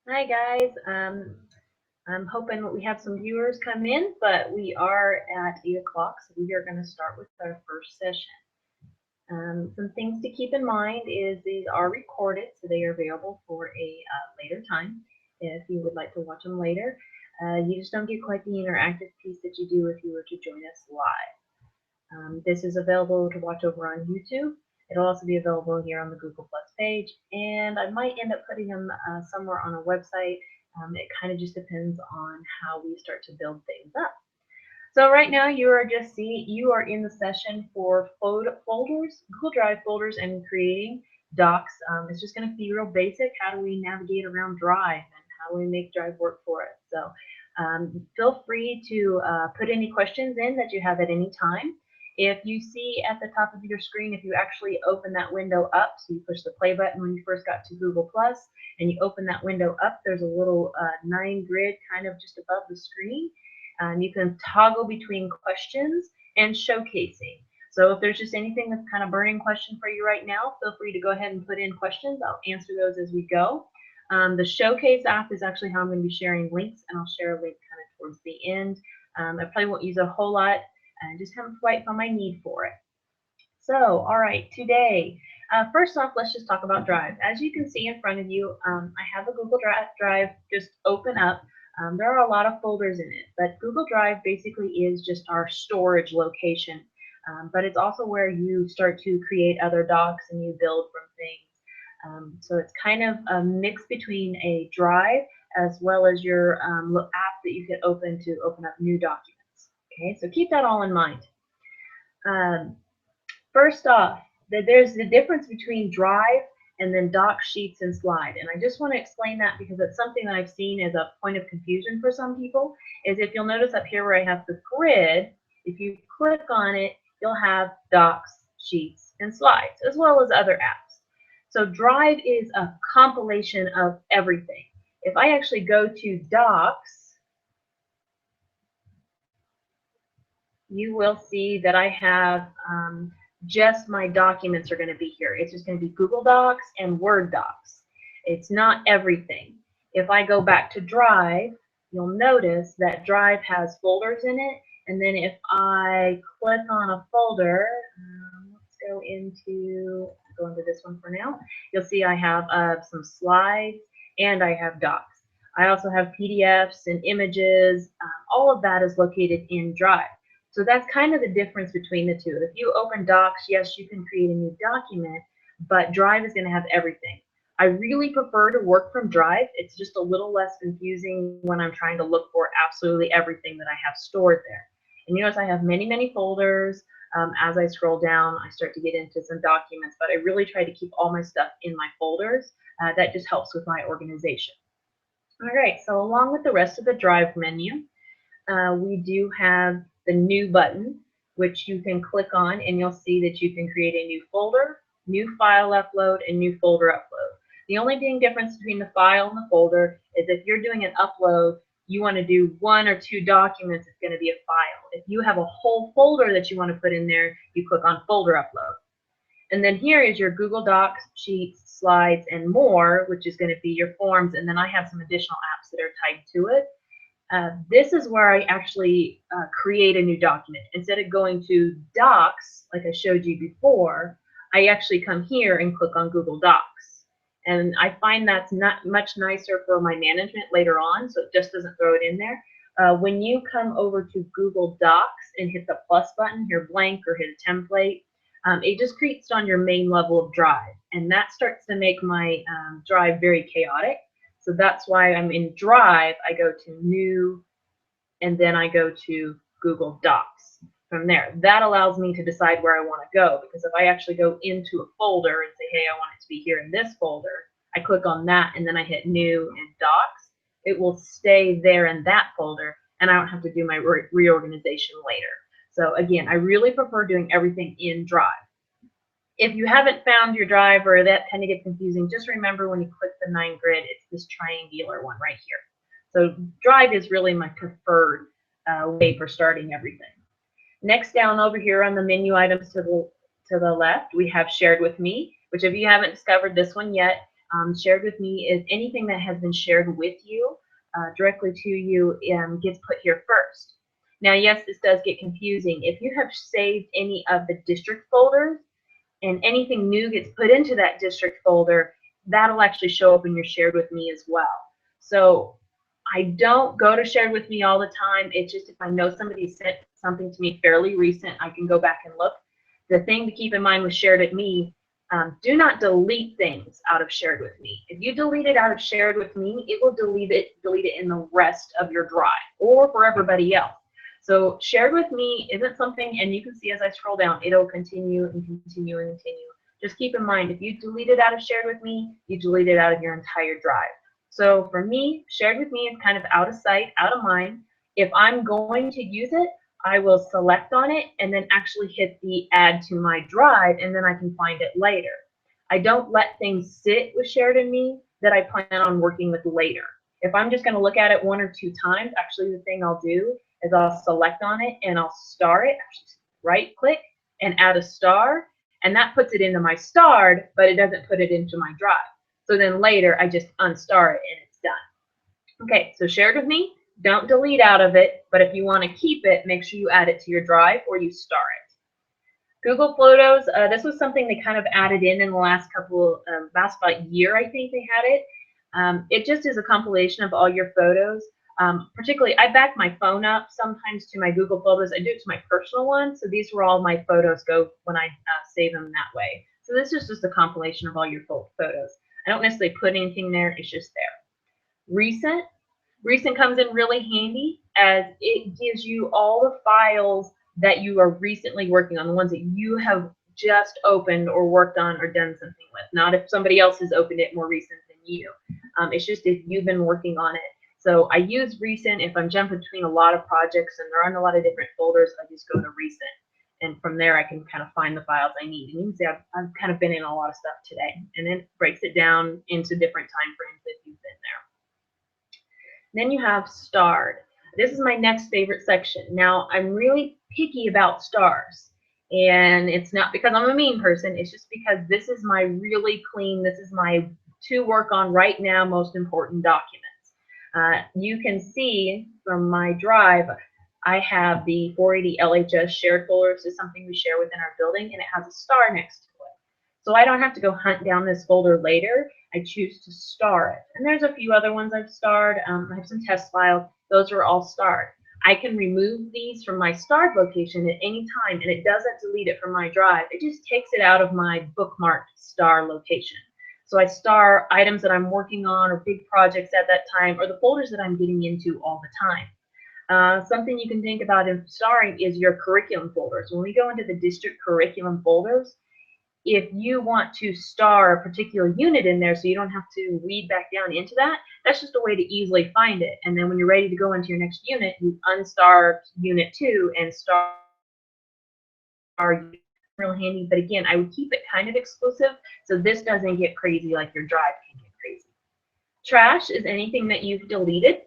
Hi guys. I'm hoping we have some viewers come in, but we are at 8 o'clock, so we are going to start with our first session. Some things to keep in mind is these are recorded, so they are available for a later time if you would like to watch them later. You just don't get quite the interactive piece that you do if you were to join us live. This is available to watch over on YouTube. It'll also be available here on the Google Plus page, and I might end up putting them somewhere on a website. It kind of just depends on how we start to build things up. So right now you are in the session for folders, Google Drive folders, and creating docs. It's just going to be real basic. How do we navigate around Drive and how do we make Drive work for us? So feel free to put any questions in that you have at any time. If you see at the top of your screen, if you actually open that window up, so you push the play button when you first got to Google Plus, and you open that window up, there's a little 9 grid kind of just above the screen. You can toggle between questions and showcasing. So if there's just anything that's kind of burning question for you right now, feel free to go ahead and put in questions. I'll answer those as we go. The Showcase app is actually how I'm going to be sharing links, and I'll share a link kind of towards the end. I probably won't use a whole lot, and just haven't quite found my need for it. So, all right, today, first off, let's just talk about Drive. As you can see in front of you, I have a Google Drive just open up. There are a lot of folders in it, but Google Drive basically is just our storage location. But it's also where you start to create other docs and you build from things. So it's kind of a mix between a drive as well as your app that you can open to open up new documents. Okay, so keep that all in mind. Um, First off, there's the difference between Drive and then Doc, Sheets, and Slide. And I just want to explain that because it's something that I've seen as a point of confusion for some people, is if you'll notice up here where I have the grid, if you click on it, you'll have Docs, Sheets, and Slides, as well as other apps. So Drive is a compilation of everything. If I actually go to Docs, you will see that I have just my documents are going to be here. It's just going to be Google Docs and Word Docs. It's not everything. If I go back to Drive, you'll notice that Drive has folders in it. And then if I click on a folder, let's go into this one for now. You'll see I have some slides and I have docs. I also have PDFs and images. All of that is located in Drive. So that's kind of the difference between the two. If you open Docs, yes, you can create a new document, but Drive is going to have everything. I really prefer to work from Drive. It's just a little less confusing when I'm trying to look for absolutely everything that I have stored there. And you notice I have many, many folders. As I scroll down, I start to get into some documents, but I really try to keep all my stuff in my folders. That just helps with my organization. All right, so along with the rest of the Drive menu, we do have the new button, which you can click on and you'll see that you can create a new folder, new file upload, and new folder upload. The only thing difference between the file and the folder is if you're doing an upload, you want to do 1 or 2 documents, it's going to be a file. If you have a whole folder that you want to put in there, you click on folder upload. And then here is your Google Docs, Sheets, Slides, and more, which is going to be your forms. And then I have some additional apps that are tied to it. This is where I actually create a new document. Instead of going to Docs, like I showed you before, I actually come here and click on Google Docs. And I find that's not much nicer for my management later on, so it just doesn't throw it in there. When you come over to Google Docs and hit the plus button here blank or hit a template, it just creates on your main level of Drive. And that starts to make my Drive very chaotic. So that's why I'm in Drive, I go to New, and then I go to Google Docs from there. That allows me to decide where I want to go, because if I actually go into a folder and say, hey, I want it to be here in this folder, I click on that and then I hit New and Docs, it will stay there in that folder and I don't have to do my reorganization later. So again, I really prefer doing everything in Drive. If you haven't found your Drive or that kind of gets confusing, just remember when you click the 9 grid, it's this triangular one right here. So Drive is really my preferred way for starting everything. Next, down over here on the menu items to the left, we have Shared with Me, which if you haven't discovered this one yet, Shared with me is anything that has been shared with you directly to you gets put here first. Now, yes, this does get confusing. If you have saved any of the district folders and anything new gets put into that district folder, that'll actually show up in your shared with me as well. So I don't go to shared with me all the time. It's just if I know somebody sent something to me fairly recent, I can go back and look. The thing to keep in mind with shared with me, do not delete things out of shared with me. If you delete it out of shared with me, it will delete it in the rest of your drive or for everybody else. So shared with me isn't something, and you can see as I scroll down, it'll continue and continue and continue. Just keep in mind, if you delete it out of shared with me, you delete it out of your entire drive. So for me, shared with me is kind of out of sight, out of mind. If I'm going to use it, I will select on it and then actually hit the add to my drive, and then I can find it later. I don't let things sit with shared in me that I plan on working with later. If I'm just going to look at it 1 or 2 times, actually the thing I'll do is I'll select on it and I'll star it, actually right click and add a star, and that puts it into my starred, but it doesn't put it into my drive. So then later I just unstar it and it's done. Okay, so shared with me, don't delete out of it, but if you want to keep it, make sure you add it to your drive or you star it. Google Photos, this was something they kind of added in the last couple, last about year I think they had it. It just is a compilation of all your photos. Particularly, I back my phone up sometimes to my Google Photos. I do it to my personal one, so these were all my photos go when I save them that way. So this is just a compilation of all your photos. I don't necessarily put anything there, it's just there. Recent. Recent comes in really handy as it gives you all the files that you are recently working on, the ones that you have just opened or worked on or done something with. Not if somebody else has opened it more recent than you. It's just if you've been working on it. So I use recent if I'm jumping between a lot of projects and there aren't a lot of different folders, I just go to recent. And from there I can kind of find the files I need. And you can see I've kind of been in a lot of stuff today. And then it breaks it down into different time frames if you've been there. Then you have starred. This is my next favorite section. Now, I'm really picky about stars. And it's not because I'm a mean person. It's just because this is my really clean, this is my to work on right now most important documents. You can see from my drive, I have the 480 LHS shared folder. This is something we share within our building, and it has a star next to it. So I don't have to go hunt down this folder later. I choose to star it. And there's a few other ones I've starred. I have some test files. Those are all starred. I can remove these from my starred location at any time, and it doesn't delete it from my drive. It just takes it out of my bookmarked star location. So I star items that I'm working on or big projects at that time or the folders that I'm getting into all the time. Something you can think about in starring is your curriculum folders. When we go into the district curriculum folders, if you want to star a particular unit in there so you don't have to weed back down into that, that's just a way to easily find it. And then when you're ready to go into your next unit, you unstar unit 2 and star real handy. But again, I would keep it kind of exclusive so this doesn't get crazy like your drive can get crazy. Trash is anything that you've deleted.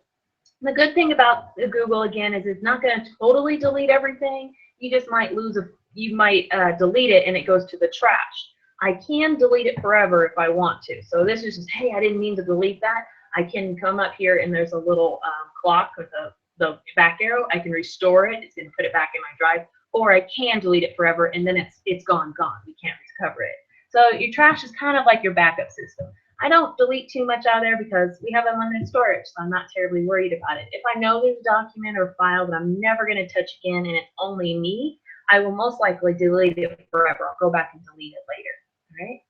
The good thing about Google, again, is it's not going to totally delete everything. You just might delete it and it goes to the trash. I can delete it forever if I want to. So this is just, hey, I didn't mean to delete that. I can come up here and there's a little clock with the back arrow. I can restore it. It's going to put it back in my drive. Or I can delete it forever and then it's gone. We can't recover it. So your trash is kind of like your backup system. I don't delete too much out of there because we have unlimited storage, so I'm not terribly worried about it. If I know there's a document or file that I'm never going to touch again and it's only me, I will most likely delete it forever. I'll go back and delete it later.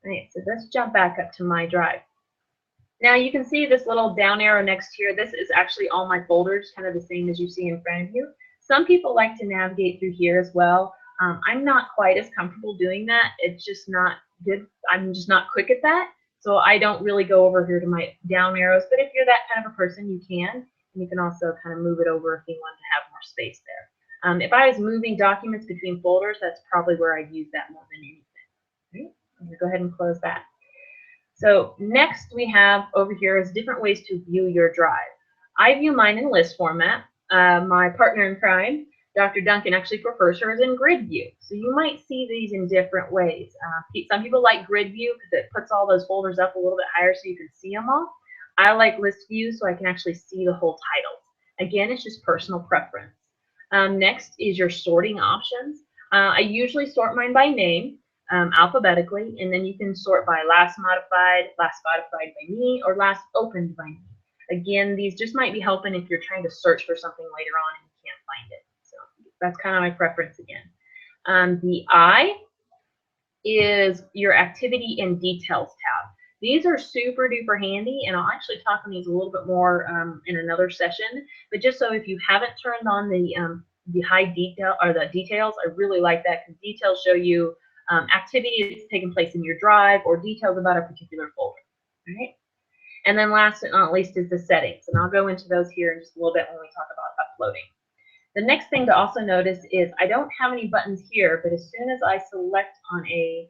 All right, so let's jump back up to my drive. Now you can see this little down arrow next here. This is actually all my folders, kind of the same as you see in front of you. Some people like to navigate through here as well. I'm not quite as comfortable doing that. It's just not good. I'm just not quick at that. So I don't really go over here to my down arrows. But if you're that kind of a person, you can. And you can also kind of move it over if you want to have more space there. If I was moving documents between folders, that's probably where I'd use that more than anything. Right? I'm going to go ahead and close that. So next we have over here is different ways to view your drive. I view mine in list format. My partner in crime Dr. Duncan actually prefers hers in grid view. So you might see these in different ways. Some people like grid view because it puts all those folders up a little bit higher so you can see them all. I like list view so I can actually see the whole titles. Again, it's just personal preference. Next is your sorting options. I usually sort mine by name, alphabetically, and then you can sort by last modified by me, or last opened by me. Again, these just might be helping if you're trying to search for something later on and you can't find it. So that's kind of my preference again. The I is your activity and details tab. These are super duper handy, and I'll actually talk on these a little bit more in another session. But just so if you haven't turned on the high detail or the details, I really like that because details show you activity that's taking place in your drive or details about a particular folder. All right. And then last but not least is the settings, and I'll go into those here in just a little bit when we talk about uploading. The next thing to also notice is I don't have any buttons here, but as soon as I select on a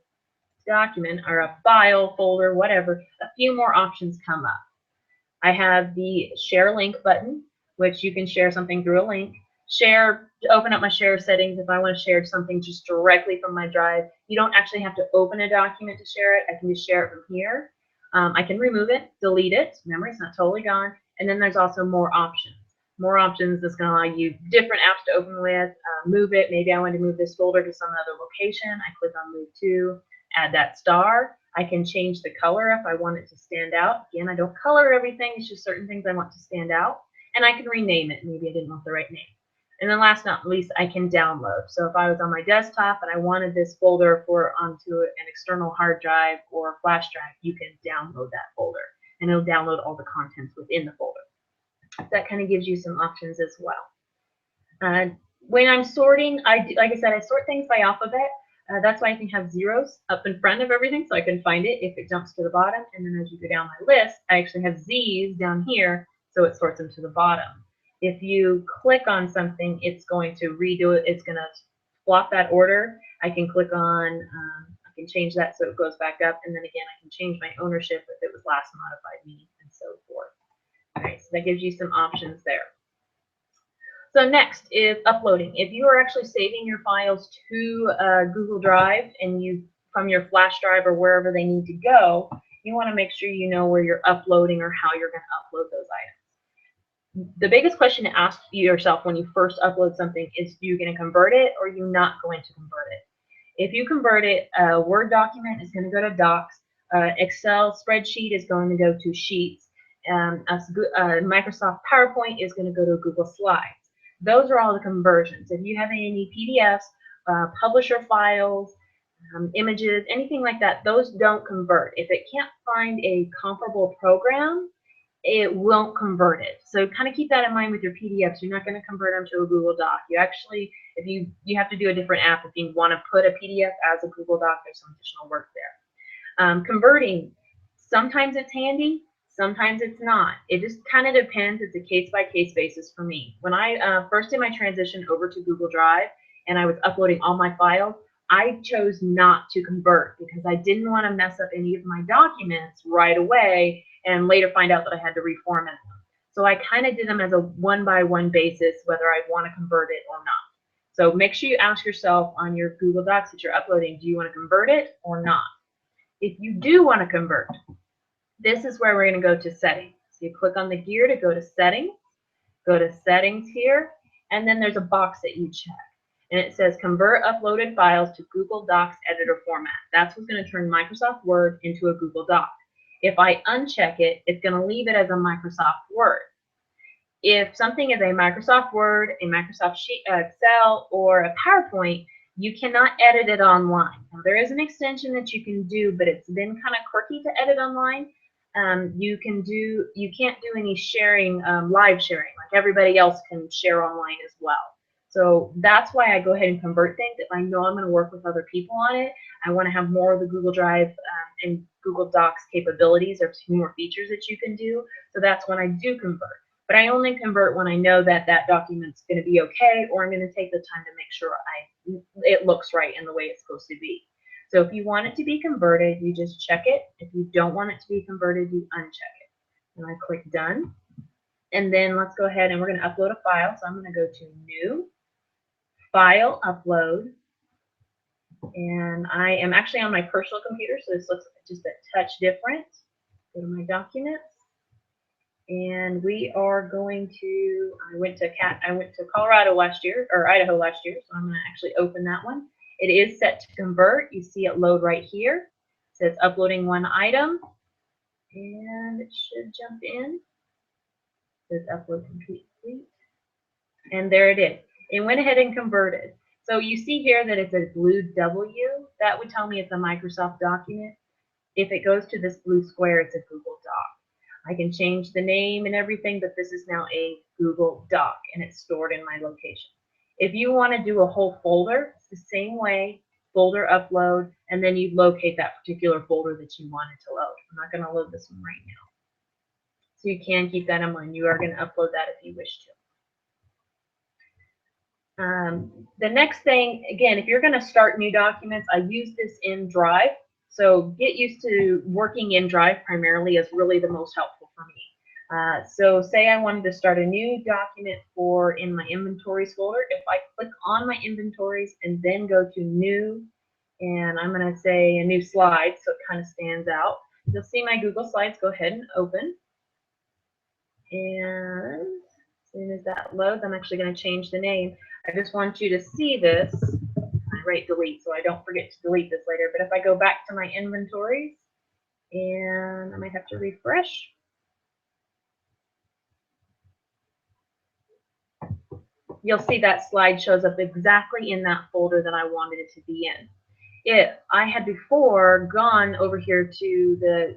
document or a file, folder, whatever, a few more options come up. I have the share link button, which you can share something through a link. Share, to open up my share settings if I want to share something just directly from my drive. You don't actually have to open a document to share it. I can just share it from here. I can remove it, delete it. Remember, it's not totally gone. And then there's also more options. More options that's going to allow you different apps to open with, move it. Maybe I want to move this folder to some other location. I click on move to, add that star. I can change the color if I want it to stand out. Again, I don't color everything. It's just certain things I want to stand out. And I can rename it. Maybe I didn't want the right name. And then last but not least, I can download. So if I was on my desktop and I wanted this folder onto an external hard drive or flash drive, you can download that folder. And it'll download all the contents within the folder. That kind of gives you some options as well. When I'm sorting, like I said, I sort things by alphabet. That's why I can have zeros up in front of everything so I can find it if it jumps to the bottom. And then as you go down my list, I actually have Z's down here so it sorts them to the bottom. If you click on something, it's going to redo it. It's going to flop that order. I can click on, I can change that so it goes back up. And then again, I can change my ownership if it was last modified me and so forth. All right, so that gives you some options there. So next is uploading. If you are actually saving your files to Google Drive and from your flash drive or wherever they need to go, you want to make sure you know where you're uploading or how you're going to upload those items. The biggest question to ask yourself when you first upload something is, you going to convert it or are you not going to convert it? If you convert it, a Word document is going to go to Docs, Excel spreadsheet is going to go to Sheets, Microsoft PowerPoint is going to go to Google Slides. Those are all the conversions. If you have any PDFs, publisher files, images, anything like that, those don't convert. If it can't find a comparable program, it won't convert it. So kind of keep that in mind with your PDFs. You're not going to convert them to a Google Doc. You actually, if you have to do a different app if you want to put a PDF as a Google Doc. There's some additional work there. Converting, sometimes it's handy, sometimes it's not. It just kind of depends. It's a case-by-case basis for me. When I first did my transition over to Google Drive and I was uploading all my files, I chose not to convert because I didn't want to mess up any of my documents right away and later find out that I had to reformat them. So I kind of did them as a one-by-one basis, whether I want to convert it or not. So make sure you ask yourself on your Google Docs that you're uploading, do you want to convert it or not? If you do want to convert, this is where we're going to go to settings. So you click on the gear to go to settings here, and then there's a box that you check. And it says convert uploaded files to Google Docs editor format. That's what's going to turn Microsoft Word into a Google Doc. If I uncheck it, it's going to leave it as a Microsoft Word. If something is a Microsoft Word, a Microsoft Excel, or a PowerPoint, you cannot edit it online. Now, there is an extension that you can do, but it's been kind of quirky to edit online. You can't do any sharing, live sharing, like everybody else can share online as well. So that's why I go ahead and convert things. If I know I'm going to work with other people on it, I want to have more of the Google Drive and Google Docs capabilities. There's more features that you can do. So that's when I do convert. But I only convert when I know that that document's going to be okay, or I'm going to take the time to make sure it looks right in the way it's supposed to be. So if you want it to be converted, you just check it. If you don't want it to be converted, you uncheck it. And I click done. And then let's go ahead and we're going to upload a file. So I'm going to go to new. File, Upload, and I am actually on my personal computer, so this looks just a touch different. Go to my documents, and we are going to. I went to Colorado last year, or Idaho last year, so I'm going to actually open that one. It is set to convert. You see it load right here. It says uploading one item, and it should jump in. It says upload complete, and there it is. It went ahead and converted. So you see here that it's a blue W. That would tell me it's a Microsoft document. If it goes to this blue square, it's a Google Doc. I can change the name and everything, but this is now a Google Doc, and it's stored in my location. If you want to do a whole folder, it's the same way, folder upload, and then you locate that particular folder that you wanted to load. I'm not going to load this one right now. So you can keep that in mind. You are going to upload that if you wish to. The next thing, again, if you're going to start new documents, I use this in Drive. So get used to working in Drive primarily is really the most helpful for me. So say I wanted to start a new document in my inventories folder. If I click on my inventories and then go to new, and I'm going to say a new slide so it kind of stands out, you'll see my Google Slides go ahead and open. And as soon as that loads, I'm actually going to change the name. I just want you to see this. I write delete so I don't forget to delete this later. But if I go back to my inventories, and I might have to refresh. You'll see that slide shows up exactly in that folder that I wanted it to be in. If I had before gone over here to the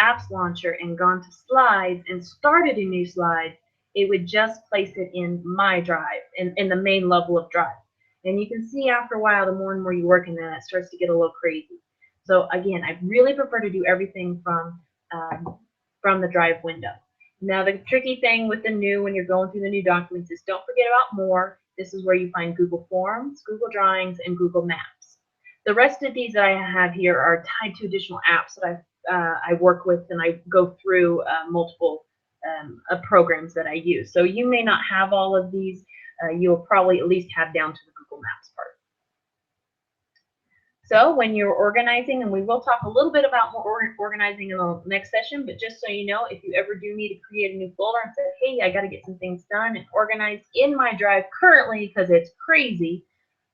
apps launcher and gone to slides and started a new slide, it would just place it in my drive, in the main level of Drive. And you can see after a while, the more and more you work in that, it starts to get a little crazy. So again, I really prefer to do everything from the Drive window. Now the tricky thing with the new, when you're going through the new documents, is don't forget about More. This is where you find Google Forms, Google Drawings, and Google Maps. The rest of these that I have here are tied to additional apps that I work with, and I go through multiple programs that I use. So you may not have all of these. You'll probably at least have down to the Google Maps part. So when you're organizing, and we will talk a little bit about more organizing in the next session, but just so you know, if you ever do need to create a new folder and say, hey, I got to get some things done and organized in my Drive currently because it's crazy,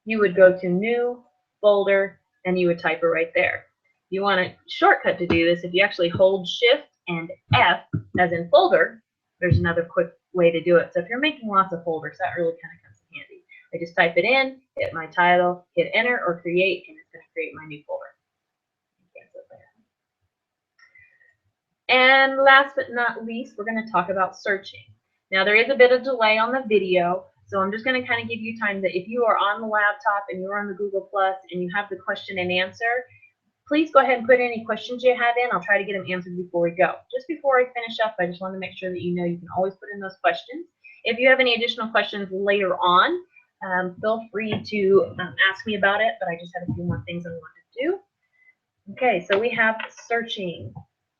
you would go to New, Folder, and you would type it right there. You want a shortcut to do this. If you actually hold Shift and F, as in folder, there's another quick way to do it. So if you're making lots of folders, that really kind of comes in handy. I just type it in, hit my title, hit enter or create, and it's going to create my new folder. And last but not least, we're going to talk about searching. Now there is a bit of delay on the video, so I'm just going to kind of give you time that if you are on the laptop and you're on the Google Plus and you have the question and answer, please go ahead and put any questions you have in. I'll try to get them answered before we go. Just before I finish up, I just want to make sure that you know you can always put in those questions. If you have any additional questions later on, feel free to ask me about it, but I just have a few more things I want to do. Okay, so we have searching.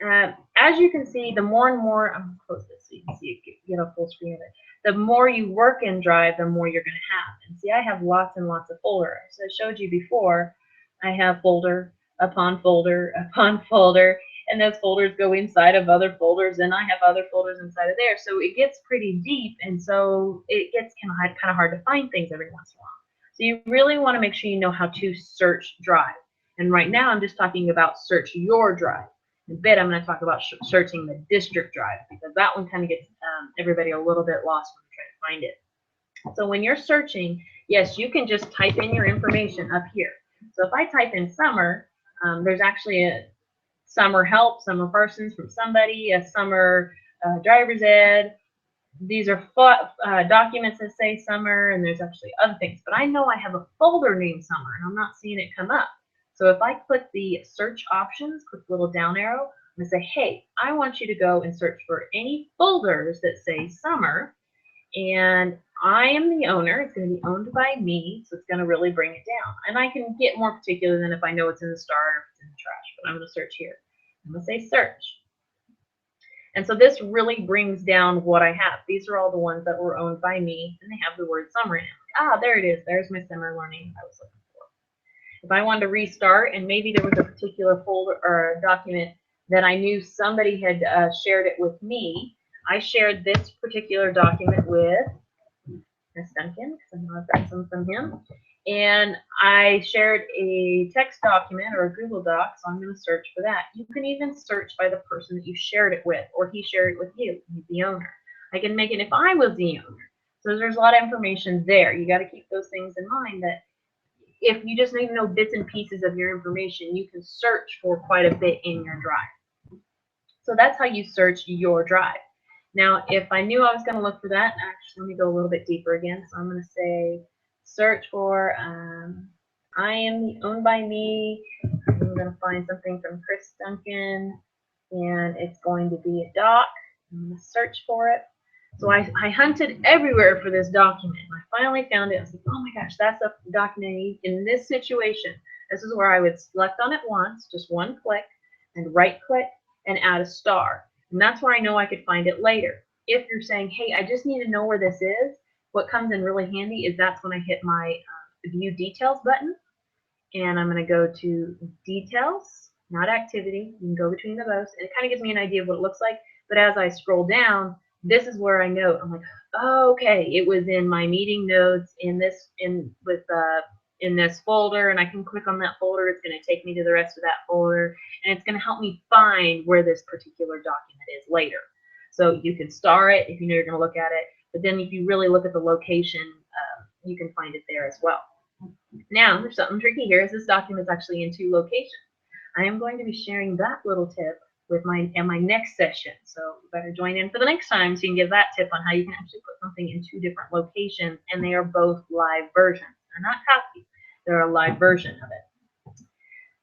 As you can see, the more and more, I'm going to close this so you can see it, get a full screen of it. The more you work in Drive, the more you're going to have. And see, I have lots and lots of folders. So I showed you before, I have folder upon folder upon folder, and those folders go inside of other folders, and I have other folders inside of there. So it gets pretty deep, and so it gets kind of hard to find things every once in a while. So you really want to make sure you know how to search Drive. And right now I'm just talking about search your Drive. In a bit I'm going to talk about searching the district Drive, because that one kind of gets everybody a little bit lost when they're trying to find it. So when you're searching, yes, you can just type in your information up here. So if I type in summer, there's actually a summer help, summer persons from somebody, a summer driver's ed. These are documents that say summer, and there's actually other things. But I know I have a folder named summer, and I'm not seeing it come up. So if I click the search options, click the little down arrow, and say, hey, I want you to go and search for any folders that say summer, and I am the owner. It's going to be owned by me, so it's going to really bring it down. And I can get more particular than if I know it's in the start or if it's in the trash, but I'm going to search here. I'm going to say search. And so this really brings down what I have. These are all the ones that were owned by me, and they have the word summer in it. Ah, there it is. There's my summer learning I was looking for. If I wanted to restart, and maybe there was a particular folder or document that I knew somebody had shared it with me, I shared this particular document with Miss Duncan, because I know I've got some from him. And I shared a text document or a Google Doc, so I'm going to search for that. You can even search by the person that you shared it with, or he shared it with you, he's the owner. I can make it if I was the owner. So there's a lot of information there. You got to keep those things in mind, that if you just need to know bits and pieces of your information, you can search for quite a bit in your drive. So that's how you search your drive. Now, if I knew I was going to look for that, actually, let me go a little bit deeper again. So I'm going to say search for I am owned by me. I'm going to find something from Chris Duncan, and it's going to be a doc. I'm going to search for it. So I hunted everywhere for this document. I finally found it. I was like, oh my gosh, that's a document I need in this situation. This is where I would select on it once, just one click, and right click and add a star. And that's where I know I could find it later. If you're saying, hey, I just need to know where this is, what comes in really handy is that's when I hit my view details button. And I'm going to go to details, not activity. You can go between the both. And it kind of gives me an idea of what it looks like. But as I scroll down, this is where I know. I'm like, oh, okay, it was in my meeting notes in this folder, and I can click on that folder. It's going to take me to the rest of that folder, and it's going to help me find where this particular document is later. So you can star it if you know you're going to look at it, but then if you really look at the location, you can find it there as well. Now, there's something tricky here, is this document is actually in 2 locations. I am going to be sharing that little tip with my next session, so you better join in for the next time so you can get that tip on how you can actually put something in 2 different locations, and they are both live versions. They're not copies, they're a live version of it.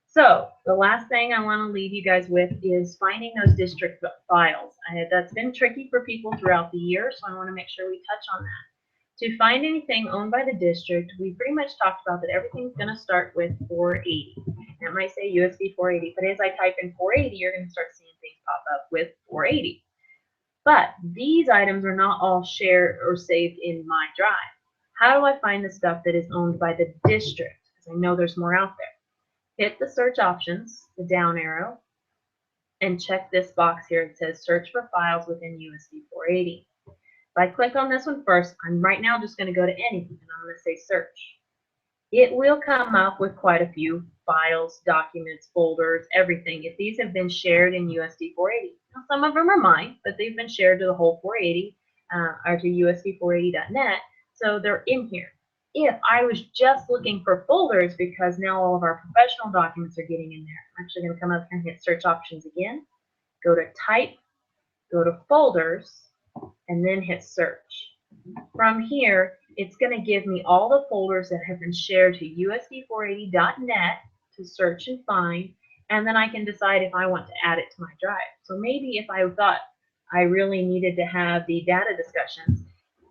So the last thing I want to leave you guys with is finding those district files. That's been tricky for people throughout the year, so I want to make sure we touch on that. To find anything owned by the district, we pretty much talked about that everything's going to start with 480. It might say USD 480, but as I type in 480, you're going to start seeing things pop up with 480. But these items are not all shared or saved in my drive. How do I find the stuff that is owned by the district? Because I know there's more out there. Hit the search options, the down arrow, and check this box here. It says search for files within USD 480. If I click on this one first, I'm right now just going to go to anything, and I'm going to say search. It will come up with quite a few files, documents, folders, everything. If these have been shared in USD 480. Now, some of them are mine, but they've been shared to the whole 480 or to USD480.net, so they're in here. If I was just looking for folders, because now all of our professional documents are getting in there, I'm actually going to come up here and hit search options again, go to type, go to folders, and then hit search. From here, it's going to give me all the folders that have been shared to USD480.net to search and find, and then I can decide if I want to add it to my drive. So maybe if I thought I really needed to have the data discussions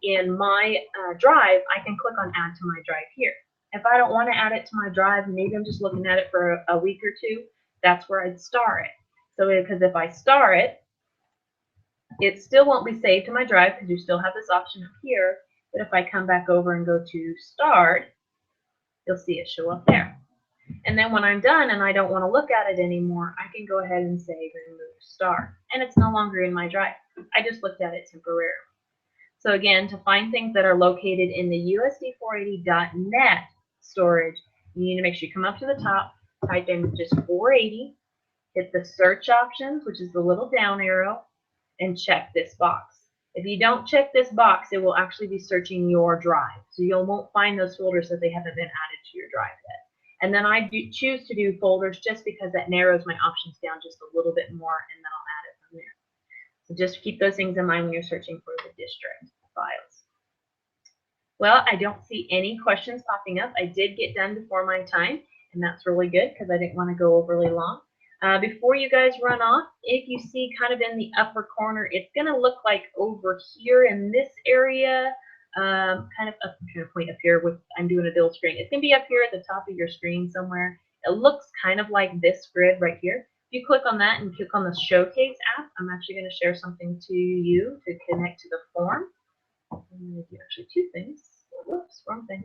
in my drive, I can click on add to my drive here. If I don't want to add it to my drive, maybe I'm just looking at it for a week or two, that's where I'd star it. So because if I star it, it still won't be saved to my drive because you still have this option up here. But if I come back over and go to start, you'll see it show up there. And then when I'm done and I don't want to look at it anymore, I can go ahead and say remove star. And it's no longer in my drive. I just looked at it temporarily. So again, to find things that are located in the USD480.net storage, you need to make sure you come up to the top, type in just 480, hit the search options, which is the little down arrow, and check this box. If you don't check this box, it will actually be searching your drive. So you won't find those folders that they haven't been added to your drive yet. And then I choose to do folders just because that narrows my options down just a little bit more, and then I'll add it from there. So just keep those things in mind when you're searching for the district files. Well, I don't see any questions popping up. I did get done before my time, and that's really good because I didn't want to go overly long. Before you guys run off, if you see kind of in the upper corner, it's going to look like over here in this area, kind of up, I'm trying to point up here with, I'm doing a build screen. It's going to be up here at the top of your screen somewhere. It looks kind of like this grid right here. If you click on that and click on the Showcase app, I'm actually going to share something to you to connect to the form. I'm going to do actually two things. Whoops, wrong thing.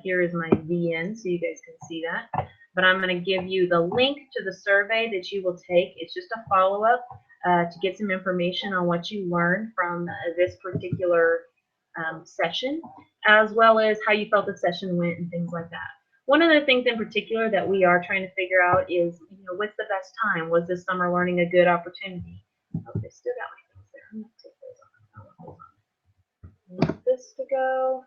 Here is my VN so you guys can see that. But I'm going to give you the link to the survey that you will take. It's just a follow-up to get some information on what you learned from this particular session, as well as how you felt the session went and things like that. One of the things in particular that we are trying to figure out is, what's the best time? Was this summer learning a good opportunity? Oh, they still got my things there. I'm going to take those off. I want this to go.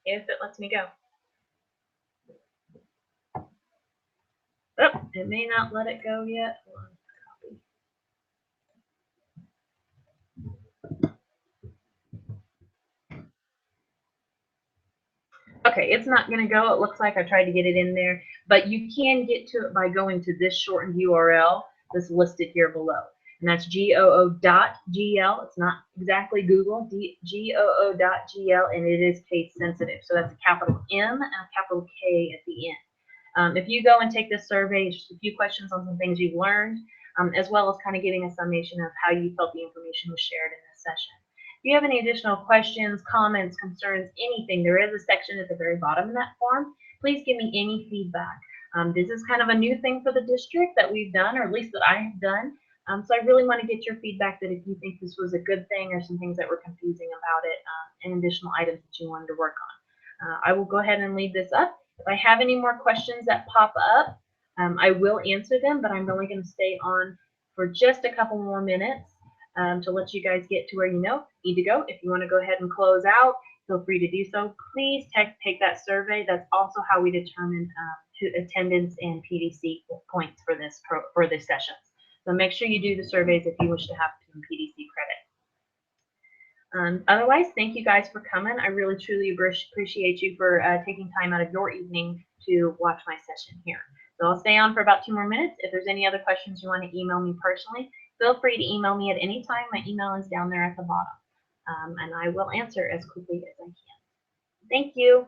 If it lets me go. Oh, it may not let it go yet. Okay, it's not going to go. It looks like I tried to get it in there, but you can get to it by going to this shortened URL that's listed here below. And that's goo.gl. It's not exactly Google, goo.gl, and it is case sensitive. So that's a capital M and a capital K at the end. If you go and take this survey, it's just a few questions on some things you've learned, as well as kind of giving a summation of how you felt the information was shared in this session. If you have any additional questions, comments, concerns, anything, there is a section at the very bottom of that form. Please give me any feedback. This is kind of a new thing for the district that we've done, or at least that I have done. So I really want to get your feedback that if you think this was a good thing or some things that were confusing about it and additional items that you wanted to work on. I will go ahead and leave this up. If I have any more questions that pop up, I will answer them, but I'm only going to stay on for just a couple more minutes to let you guys get to where you need to go. If you want to go ahead and close out, feel free to do so. Please take that survey. That's also how we determine attendance and PDC points for this session. So make sure you do the surveys if you wish to have some PDC credit. Otherwise, thank you guys for coming. I really, truly appreciate you for taking time out of your evening to watch my session here. So I'll stay on for about 2 more minutes. If there's any other questions you want to email me personally, feel free to email me at any time. My email is down there at the bottom, and I will answer as quickly as I can. Thank you.